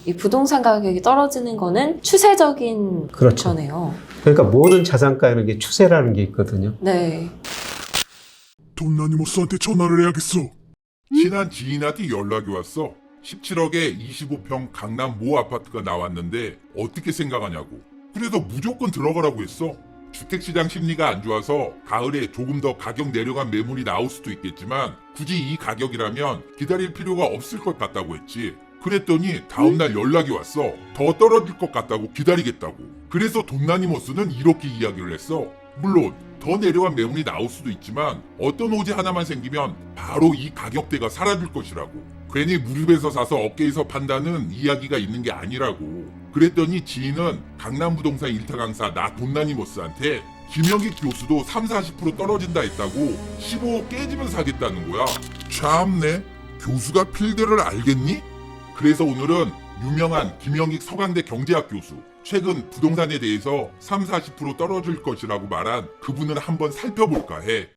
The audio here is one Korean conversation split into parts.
이 부동산 가격이 떨어지는 거는 추세적인 그렇죠. 거네요. 그러니까 모든 자산가에는 게 추세라는 게 있거든요. 네. 돈나니모스한테 전화를 해야겠어. 친한 지인한테 연락이 왔어. 17억에 25평 강남 모 아파트가 나왔는데 어떻게 생각하냐고. 그래서 무조건 들어가라고 했어. 주택시장 심리가 안 좋아서 가을에 조금 더 가격 내려간 매물이 나올 수도 있겠지만 굳이 이 가격이라면 기다릴 필요가 없을 것 같다고 했지. 그랬더니 다음날 연락이 왔어. 더 떨어질 것 같다고 기다리겠다고. 그래서 돈나니모스는 이렇게 이야기를 했어. 물론 더 내려간 매물이 나올 수도 있지만 어떤 호재 하나만 생기면 바로 이 가격대가 사라질 것이라고. 괜히 무릎에서 사서 어깨에서 판다는 이야기가 있는 게 아니라고. 그랬더니 지인은 강남부동산 1타 강사 나 돈나니모스한테 김영익 교수도 30-40% 떨어진다 했다고 15억 깨지면 사겠다는 거야. 참네. 교수가 필드를 알겠니? 그래서 오늘은 유명한 김영익 서강대 경제학 교수, 최근 부동산에 대해서 30-40% 떨어질 것이라고 말한 그분을 한번 살펴볼까 해.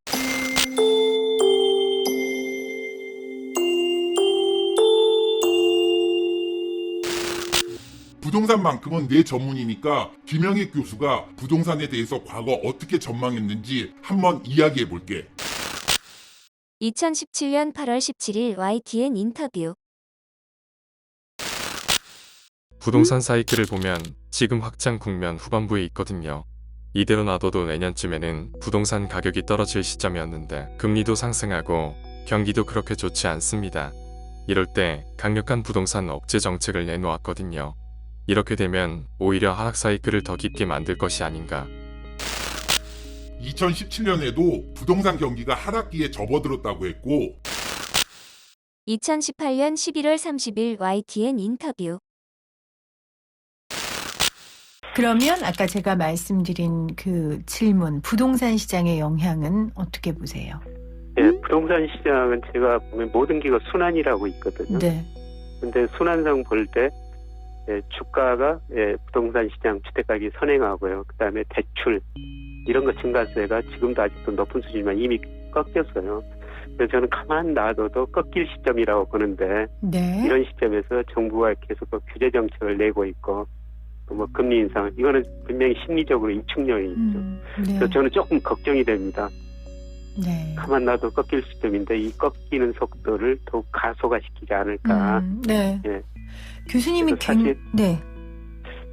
부동산만큼은 내 전문이니까 김영익 교수가 부동산에 대해서 과거 어떻게 전망했는지 한번 이야기해볼게. 2017년 8월 17일 YTN 인터뷰. 부동산 사이클을 보면 지금 확장 국면 후반부에 있거든요. 이대로 놔둬도 내년쯤에는 부동산 가격이 떨어질 시점이었는데 금리도 상승하고 경기도 그렇게 좋지 않습니다. 이럴 때 강력한 부동산 억제 정책을 내놓았거든요. 이렇게 되면 오히려 하락 사이클을 더 깊게 만들 것이 아닌가. 2017년에도 부동산 경기가 하락기에 접어들었다고 했고 2018년 11월 30일 YTN 인터뷰. 그러면 아까 제가 말씀드린 그 질문, 부동산 시장의 영향은 어떻게 보세요? 예, 부동산 시장은 제가 보면 모든 게 순환이라고 있거든요. 네. 근데 순환상 볼 때 주가가 부동산 시장 주택가격이 선행하고요. 그다음에 대출 이런 거 증가세가 지금도 아직도 높은 수준이지만 이미 꺾였어요. 그래서 저는 가만 놔둬도 꺾일 시점이라고 보는데 네. 이런 시점에서 정부가 계속 규제 정책을 내고 있고 뭐 금리 인상 이거는 분명히 심리적으로 위축력이 있죠. 네. 그래서 저는 조금 걱정이 됩니다. 네. 가만 놔도 꺾일 시점인데 이 꺾이는 속도를 더욱 가속화시키지 않을까. 네. 예. 교수님이 그래서 사실 네.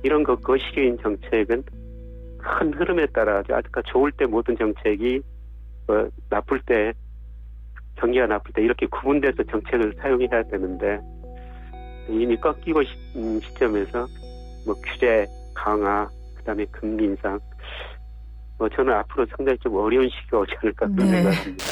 이런 거 거시기인 정책은 큰 흐름에 따라 아주 좋을 때 모든 정책이 나쁠 때 경기가 나쁠 때 이렇게 구분돼서 정책을 사용해야 되는데 이미 꺾이고 있는 시점에서 뭐 규제 강화 그다음에 금리 인상 저는 앞으로 상당히 좀 어려운 시기가 오지 않을까 그런 네. 생각합니다.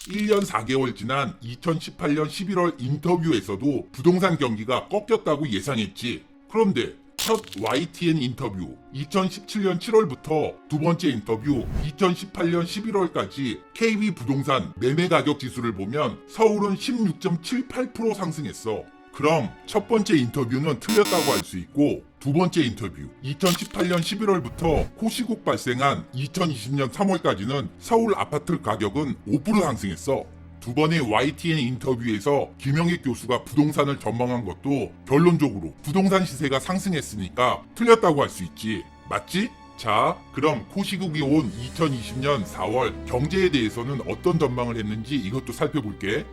1년 4개월 지난 2018년 11월 인터뷰에서도 부동산 경기가 꺾였다고 예상했지. 그런데 첫 YTN 인터뷰 2017년 7월부터 두 번째 인터뷰 2018년 11월까지 KB 부동산 매매 가격 지수를 보면 서울은 16.78% 상승했어. 그럼 첫 번째 인터뷰는 틀렸다고 할 수 있고 두 번째 인터뷰 2018년 11월부터 코시국 발생한 2020년 3월까지는 서울 아파트 가격은 5% 상승했어. 두 번의 YTN 인터뷰에서 김영익 교수가 부동산을 전망한 것도 결론적으로 부동산 시세가 상승했으니까 틀렸다고 할 수 있지. 맞지? 자, 그럼 코시국이 온 2020년 4월 경제에 대해서는 어떤 전망을 했는지 이것도 살펴볼게.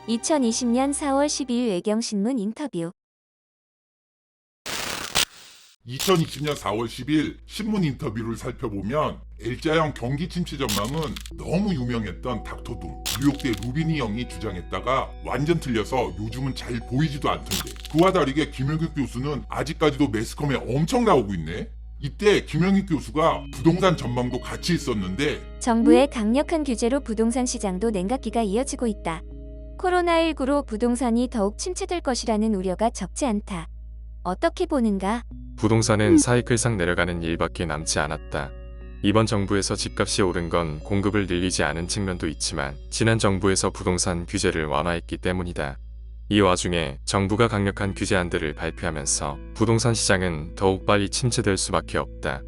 2020년 4월 12일 외경신문 인터뷰. 2020년 4월 10일 신문 인터뷰를 살펴보면 L자형 경기 침체 전망은 너무 유명했던 닥터둠, 뉴욕대 루비니 형이 주장했다가 완전 틀려서 요즘은 잘 보이지도 않던데 그와 다르게 김영익 교수는 아직까지도 매스컴에 엄청 나오고 있네. 이때 김영익 교수가 부동산 전망도 같이 있었는데 정부의 강력한 규제로 부동산 시장도 냉각기가 이어지고 있다. 코로나19로 부동산이 더욱 침체될 것이라는 우려가 적지 않다. 어떻게 보는가? 부동산은 사이클상 내려가는 일밖에 남지 않았다. 이번 정부에서 집값이 오른 건 공급을 늘리지 않은 측면도 있지만 지난 정부에서 부동산 규제를 완화했기 때문이다. 이 와중에 정부가 강력한 규제안들을 발표하면서 부동산 시장은 더욱 빨리 침체될 수밖에 없다.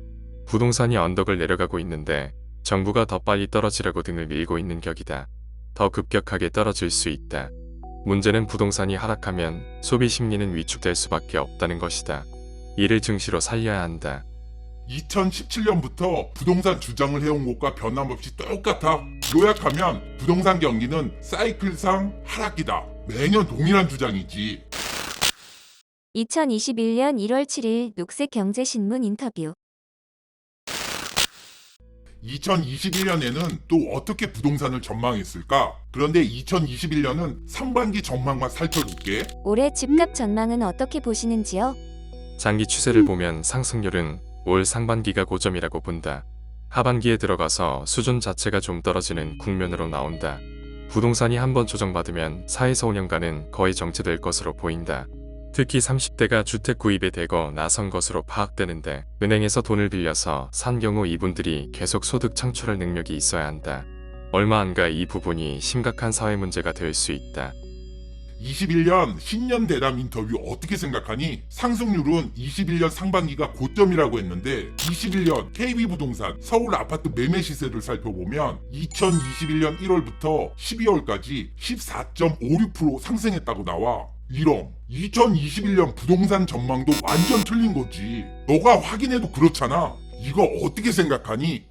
부동산이 언덕을 내려가고 있는데 정부가 더 빨리 떨어지려고 등을 밀고 있는 격이다. 더 급격하게 떨어질 수 있다. 문제는 부동산이 하락하면 소비 심리는 위축될 수밖에 없다는 것이다. 이를 증시로 살려야 한다. 2017년부터 부동산 주장을 해온 것과 변함없이 똑같아. 요약하면 부동산 경기는 사이클상 하락기다. 매년 동일한 주장이지. 2021년 1월 7일 녹색경제신문 인터뷰. 2021년에는 또 어떻게 부동산을 전망했을까? 그런데 2021년은 상반기 전망만 살펴볼게. 올해 집값 전망은 어떻게 보시는지요? 장기 추세를 보면 상승률은 올 상반기가 고점이라고 본다. 하반기에 들어가서 수준 자체가 좀 떨어지는 국면으로 나온다. 부동산이 한번 조정받으면 4에서 5년간은 거의 정체될 것으로 보인다. 특히 30대가 주택 구입에 대거 나선 것으로 파악되는데 은행에서 돈을 빌려서 산 경우 이분들이 계속 소득 창출할 능력이 있어야 한다. 얼마 안 가 이 부분이 심각한 사회 문제가 될 수 있다. 21년 신년 대담 인터뷰 어떻게 생각하니? 상승률은 21년 상반기가 고점이라고 했는데 21년 KB부동산 서울 아파트 매매 시세를 살펴보면 2021년 1월부터 12월까지 14.56% 상승했다고 나와. 이런 2021년 부동산 전망도 완전 틀린 거지. 너가 확인해도 그렇잖아. 이거 어떻게 생각하니?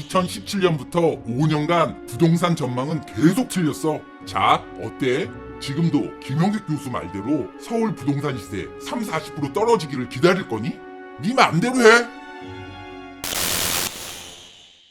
2017년부터 5년간 부동산 전망은 계속 틀렸어. 자, 어때? 지금도 김영객 교수 말대로 서울 부동산 시세 30-40% 떨어지기를 기다릴 거니? 네 맘대로 해.